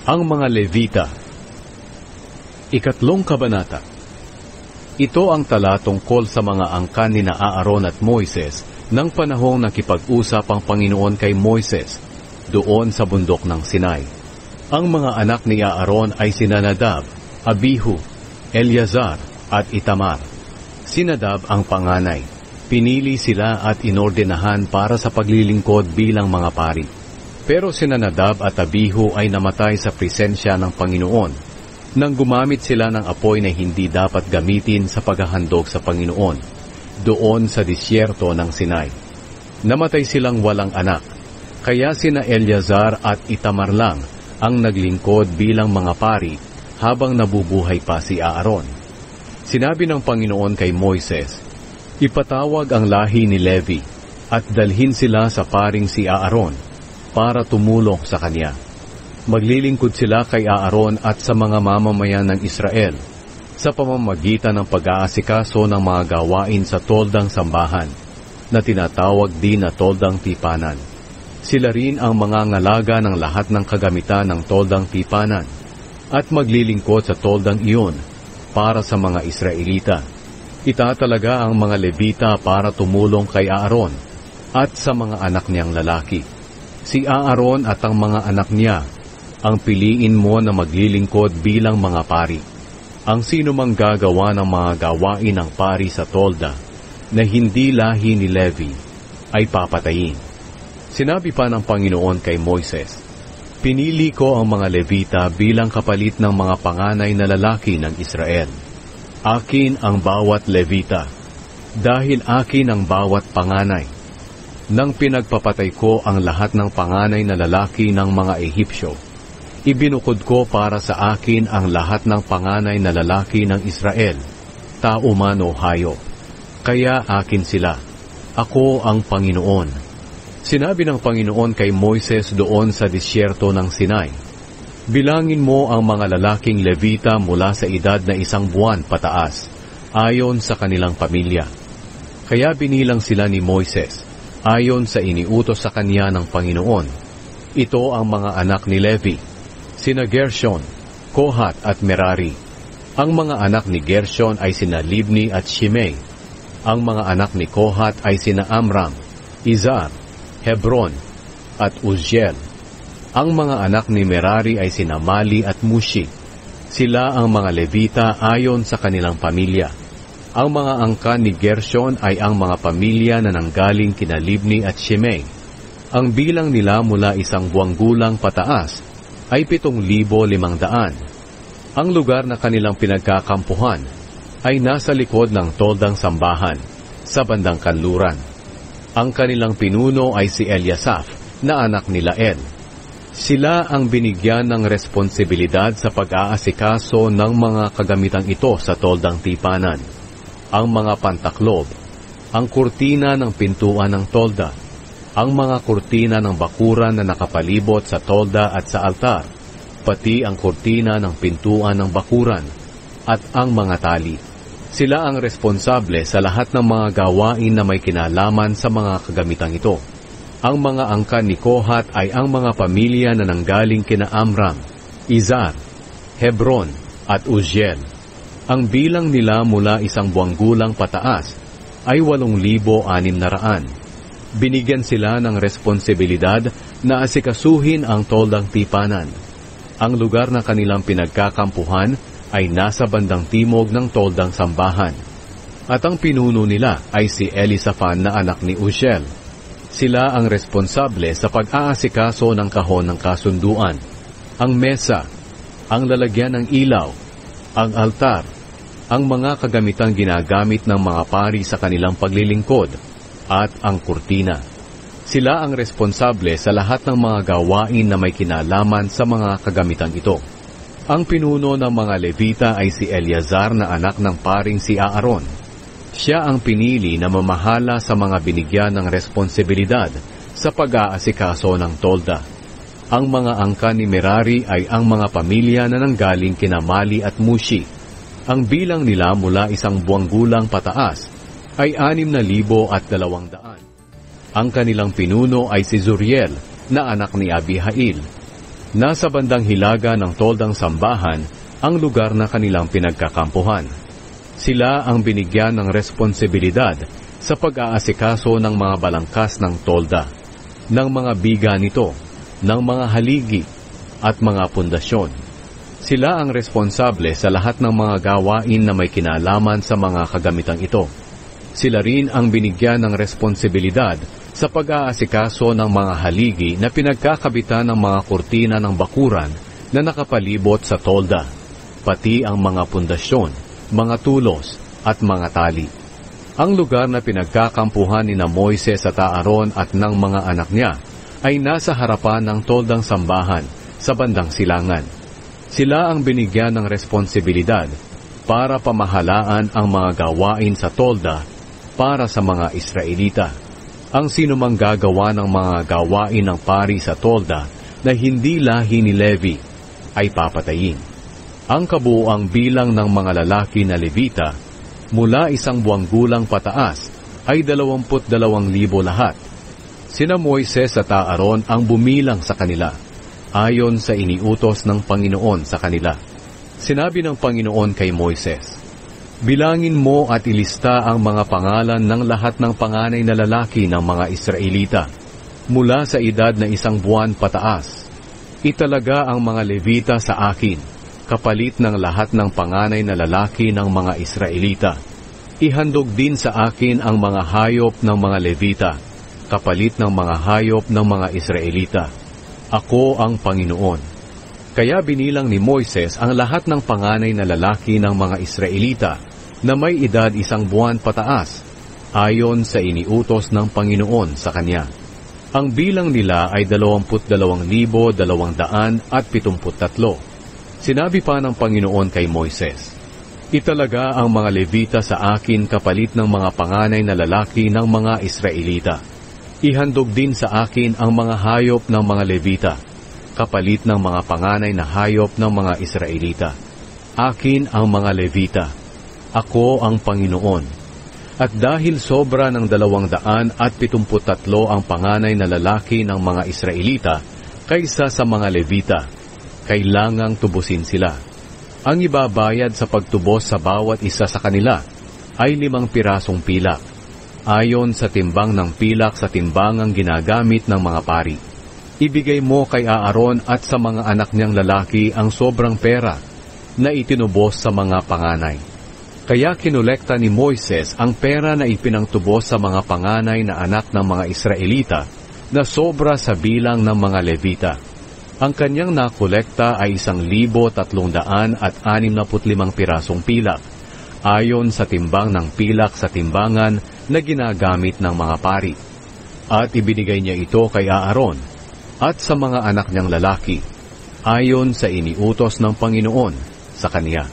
Ang mga Levita. Ikatlong kabanata. Ito ang tala tungkol sa mga angkan ni Aaron at Moises ng panahong nakipag-usap ang Panginoon kay Moises doon sa bundok ng Sinai. Ang mga anak ni Aaron ay sina Nadab, Abihu, Eleazar at Itamar. Si Nadab ang panganay. Pinili sila at inordinahan para sa paglilingkod bilang mga pari. Pero sina Nadab at Abihu ay namatay sa presensya ng Panginoon nang gumamit sila ng apoy na hindi dapat gamitin sa paghahandog sa Panginoon doon sa disyerto ng Sinai. Namatay silang walang anak, kaya sina Eleazar at Itamar lang ang naglingkod bilang mga pari habang nabubuhay pa si Aaron. Sinabi ng Panginoon kay Moises, "Ipatawag ang lahi ni Levi at dalhin sila sa paring si Aaron para tumulong sa kanya. Maglilingkod sila kay Aaron at sa mga mamamayan ng Israel sa pamamagitan ng pag-aasikaso ng mga gawain sa toldang sambahan na tinatawag din na toldang tipanan. Sila rin ang mga ngalaga ng lahat ng kagamitan ng toldang tipanan at maglilingkod sa toldang iyon para sa mga Israelita. Itatalaga ang mga Levita para tumulong kay Aaron at sa mga anak niyang lalaki. Si Aaron at ang mga anak niya ang piliin mo na maglilingkod bilang mga pari. Ang sino mang gagawa ng mga gawain ng pari sa tolda na hindi lahi ni Levi ay papatayin." Sinabi pa ng Panginoon kay Moises, "Pinili ko ang mga Levita bilang kapalit ng mga panganay na lalaki ng Israel. Akin ang bawat Levita, dahil akin ang bawat panganay. Nang pinagpapatay ko ang lahat ng panganay na lalaki ng mga Ehipsyo, ibinukod ko para sa akin ang lahat ng panganay na lalaki ng Israel, tao man o hayop. Kaya akin sila. Ako ang Panginoon." Sinabi ng Panginoon kay Moises doon sa disyerto ng Sinai, "Bilangin mo ang mga lalaking Levita mula sa edad na 1 buwan pataas, ayon sa kanilang pamilya." Kaya binilang sila ni Moises, ayon sa iniutos sa kanya ng Panginoon. Ito ang mga anak ni Levi, sina Gershon, Kohat at Merari. Ang mga anak ni Gershon ay sina Libni at Shimei. Ang mga anak ni Kohat ay sina Amram, Izhar, Hebron at Uzziel. Ang mga anak ni Merari ay sina Mali at Mushi. Sila ang mga Levita ayon sa kanilang pamilya. Ang mga angkan ni Gershon ay ang mga pamilya na nanggaling kina Libni at Shimei. Ang bilang nila mula 1 buwang gulang pataas ay 7,500. Ang lugar na kanilang pinagkakampuhan ay nasa likod ng toldang sambahan, sa bandang kanluran. Ang kanilang pinuno ay si Eliasaph, na anak ni Lael. Sila ang binigyan ng responsibilidad sa pag-aasikaso ng mga kagamitang ito sa toldang tipanan: ang mga pantaklob, ang kurtina ng pintuan ng tolda, ang mga kurtina ng bakuran na nakapalibot sa tolda at sa altar, pati ang kurtina ng pintuan ng bakuran, at ang mga tali. Sila ang responsable sa lahat ng mga gawain na may kinalaman sa mga kagamitang ito. Ang mga angkan ni Kohat ay ang mga pamilya na nanggaling kina Amram, Izhar, Hebron at Uzziel. Ang bilang nila mula 1 buwang gulang pataas ay 8,600. Binigyan sila ng responsibilidad na asikasuhin ang toldang tipanan. Ang lugar na kanilang pinagkakampuhan ay nasa bandang timog ng toldang sambahan. At ang pinuno nila ay si Elisaphan na anak ni Uzziel. Sila ang responsable sa pag-aasikaso ng kahon ng kasunduan, ang mesa, ang lalagyan ng ilaw, ang altar, ang mga kagamitang ginagamit ng mga pari sa kanilang paglilingkod, at ang kurtina. Sila ang responsable sa lahat ng mga gawain na may kinalaman sa mga kagamitang ito. Ang pinuno ng mga Levita ay si Eleazar na anak ng paring si Aaron. Siya ang pinili na mamahala sa mga binigyan ng responsibilidad sa pag-aasikaso ng tolda. Ang mga angkan ni Merari ay ang mga pamilya na nanggaling kina Mali at Mushi. Ang bilang nila mula 1 buwang gulang pataas ay 6,200. Ang kanilang pinuno ay si Zuriel na anak ni Abihail. Nasa bandang hilaga ng toldang sambahan ang lugar na kanilang pinagkakampuhan. Sila ang binigyan ng responsibilidad sa pag-aasikaso ng mga balangkas ng tolda, ng mga biga nito, ng mga haligi at mga pundasyon. Sila ang responsable sa lahat ng mga gawain na may kinalaman sa mga kagamitang ito. Sila rin ang binigyan ng responsibilidad sa pag-aasikaso ng mga haligi na pinagkakabitan ng mga kurtina ng bakuran na nakapalibot sa tolda, pati ang mga pundasyon, mga tulos at mga tali. Ang lugar na pinagkakampuhan ni Moises at Aaron at ng mga anak niya ay nasa harapan ng toldang sambahan sa bandang silangan. Sila ang binigyan ng responsibilidad para pamahalaan ang mga gawain sa tolda para sa mga Israelita. Ang sinumang gagawa ng mga gawain ng pari sa tolda na hindi lahi ni Levi ay papatayin. Ang kabuuang bilang ng mga lalaki na Levita mula 1 buwang gulang pataas ay 22,000 lahat. Sina Moises at Aaron ang bumilang sa kanila, ayon sa iniutos ng Panginoon sa kanila. Sinabi ng Panginoon kay Moises, "Bilangin mo at ilista ang mga pangalan ng lahat ng panganay na lalaki ng mga Israelita, mula sa edad na 1 buwan pataas. Italaga ang mga Levita sa akin, kapalit ng lahat ng panganay na lalaki ng mga Israelita. Ihandog din sa akin ang mga hayop ng mga Levita, kapalit ng mga hayop ng mga Israelita. Ako ang Panginoon." Kaya binilang ni Moises ang lahat ng panganay na lalaki ng mga Israelita na may edad 1 buwan pataas, ayon sa iniutos ng Panginoon sa kanya. Ang bilang nila ay 22,273. Sinabi pa ng Panginoon kay Moises, "Italaga ang mga Levita sa akin kapalit ng mga panganay na lalaki ng mga Israelita. Ihandog din sa akin ang mga hayop ng mga Levita, kapalit ng mga panganay na hayop ng mga Israelita. Akin ang mga Levita. Ako ang Panginoon." At dahil sobra ng 273 ang panganay na lalaki ng mga Israelita kaysa sa mga Levita, kailangang tubusin sila. Ang ibabayad sa pagtubos sa bawat isa sa kanila ay 5 pirasong pilak, ayon sa timbang ng pilak sa timbangang ginagamit ng mga pari. Ibigay mo kay Aaron at sa mga anak niyang lalaki ang sobrang pera na itinubos sa mga panganay. Kaya kinolekta ni Moises ang pera na ipinangtubos sa mga panganay na anak ng mga Israelita na sobra sa bilang ng mga Levita. Ang kanyang nakolekta ay 1,365 pirasong pilak, ayon sa timbang ng pilak sa timbangan na ginagamit ng mga pari. At ibinigay niya ito kay Aaron at sa mga anak niyang lalaki, ayon sa iniutos ng Panginoon sa kaniya.